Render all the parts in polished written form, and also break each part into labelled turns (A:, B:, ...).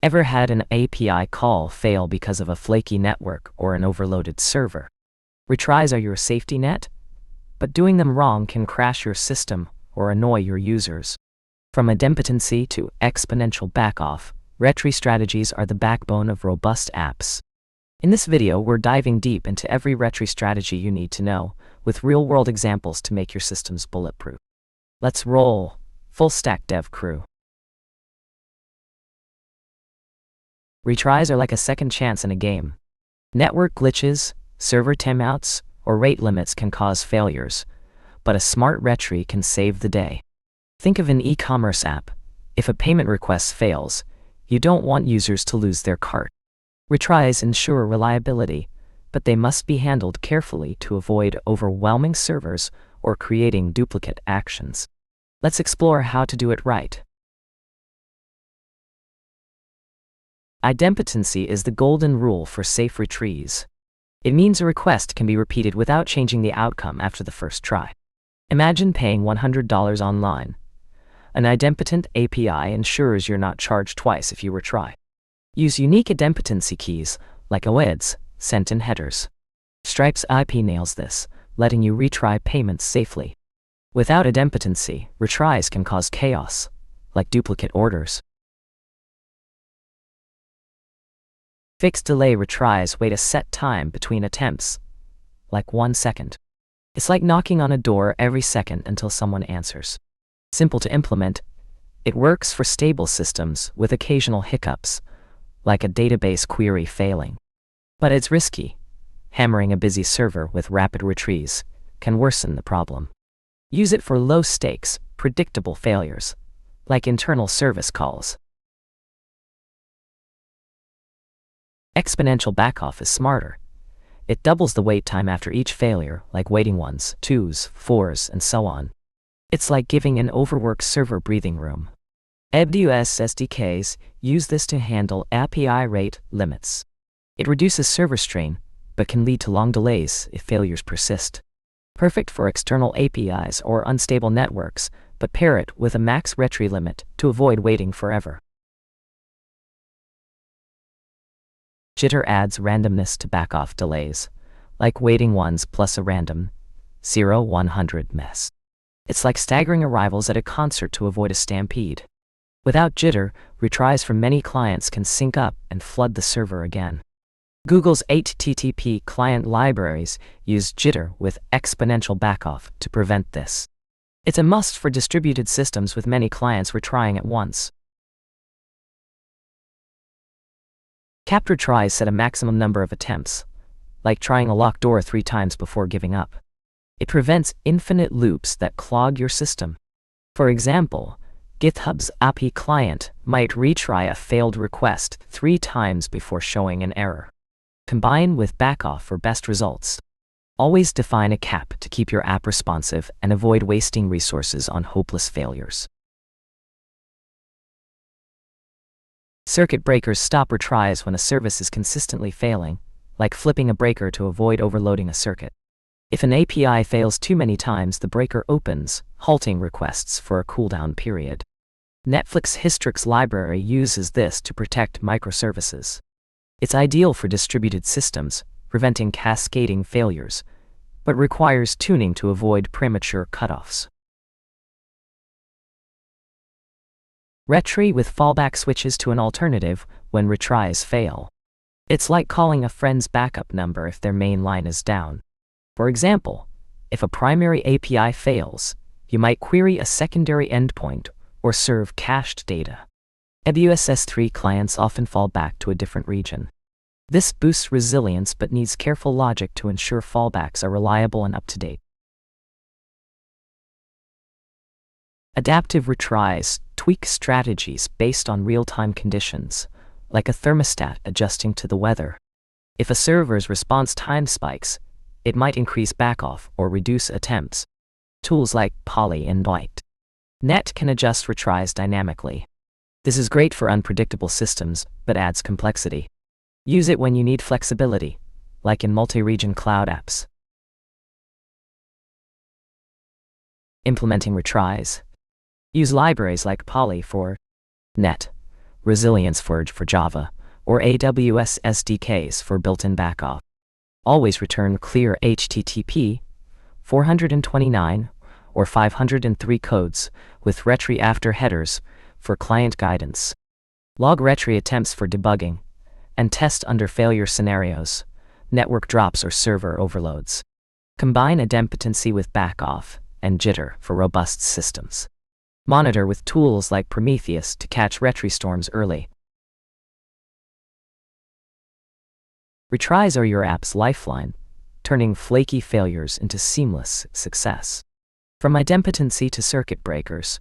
A: Ever had an API call fail because of a flaky network or an overloaded server? Retries are your safety net, but doing them wrong can crash your system or annoy your users. From Idempotency to Exponential Backoff, retry strategies are the backbone of robust apps. In this video, we're diving deep into every retry strategy you need to know, with real-world examples to make your systems bulletproof. Let's roll, full-stack dev crew. Retries are like a second chance in a game. Network glitches, server timeouts, or rate limits can cause failures, but a smart retry can save the day. Think of an e-commerce app. If a payment request fails, you don't want users to lose their cart. Retries ensure reliability, but they must be handled carefully to avoid overwhelming servers or creating duplicate actions. Let's explore how to do it right. Idempotency is the golden rule for safe retries. It means a request can be repeated without changing the outcome after the first try. Imagine paying $100 online. An idempotent API ensures you're not charged twice if you retry. Use unique idempotency keys, like OIDs, sent in headers. Stripe's IP nails this, letting you retry payments safely. Without idempotency, retries can cause chaos, like duplicate orders. Fix delay retries wait a set time between attempts, like 1 second. It's like knocking on a door every second until someone answers. Simple to implement, it works for stable systems with occasional hiccups, like a database query failing. But it's risky. Hammering a busy server with rapid retries can worsen the problem. Use it for low-stakes, predictable failures, like internal service calls. Exponential Backoff is smarter. It doubles the wait time after each failure, like waiting 1s, 2s, 4s, and so on. It's like giving an overworked server breathing room. AWS SDKs use this to handle API rate limits. It reduces server strain, but can lead to long delays if failures persist. Perfect for external APIs or unstable networks, but pair it with a max retry limit to avoid waiting forever. Jitter adds randomness to backoff delays, like waiting 1s plus a random 0-100 mess. It's like staggering arrivals at a concert to avoid a stampede. Without jitter, retries from many clients can sync up and flood the server again. Google's HTTP client libraries use jitter with exponential backoff to prevent this. It's a must for distributed systems with many clients retrying at once. Capped retries set a maximum number of attempts, like trying a locked door 3 times before giving up. It prevents infinite loops that clog your system. For example, GitHub's API client might retry a failed request 3 times before showing an error. Combine with backoff for best results. Always define a cap to keep your app responsive and avoid wasting resources on hopeless failures. Circuit breakers stop retries when a service is consistently failing, like flipping a breaker to avoid overloading a circuit. If an API fails too many times, the breaker opens, halting requests for a cooldown period. Netflix Hystrix library uses this to protect microservices. It's ideal for distributed systems, preventing cascading failures, but requires tuning to avoid premature cutoffs. Retry with fallback switches to an alternative when retries fail. It's like calling a friend's backup number if their main line is down. For example, if a primary API fails, you might query a secondary endpoint or serve cached data. AWS S3 clients often fall back to a different region. This boosts resilience but needs careful logic to ensure fallbacks are reliable and up-to-date. Adaptive retries tweak strategies based on real-time conditions, like a thermostat adjusting to the weather. If a server's response time spikes, it might increase backoff or reduce attempts. Tools like Poly and Net can adjust retries dynamically. This is great for unpredictable systems, but adds complexity. Use it when you need flexibility, like in multi-region cloud apps. Implementing retries. Use libraries like Poly for net, Resilience Forge for Java, or AWS SDKs for built-in backoff. Always return clear HTTP 429 or 503 codes with retry after headers for client guidance. Log retry attempts for debugging, and test under failure scenarios, network drops or server overloads. Combine idempotency with backoff and jitter for robust systems. Monitor with tools like Prometheus to catch retry storms early. Retries are your app's lifeline, turning flaky failures into seamless success. From idempotency to circuit breakers,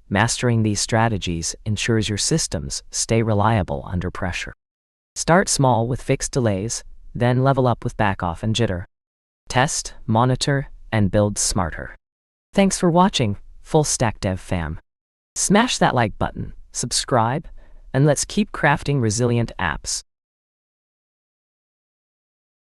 A: mastering these strategies ensures your systems stay reliable under pressure. Start small with fixed delays, then level up with backoff and jitter. Test, monitor, and build smarter. Thanks for watching, Full Stack Dev fam. Smash that like button, subscribe, and let's keep crafting resilient apps.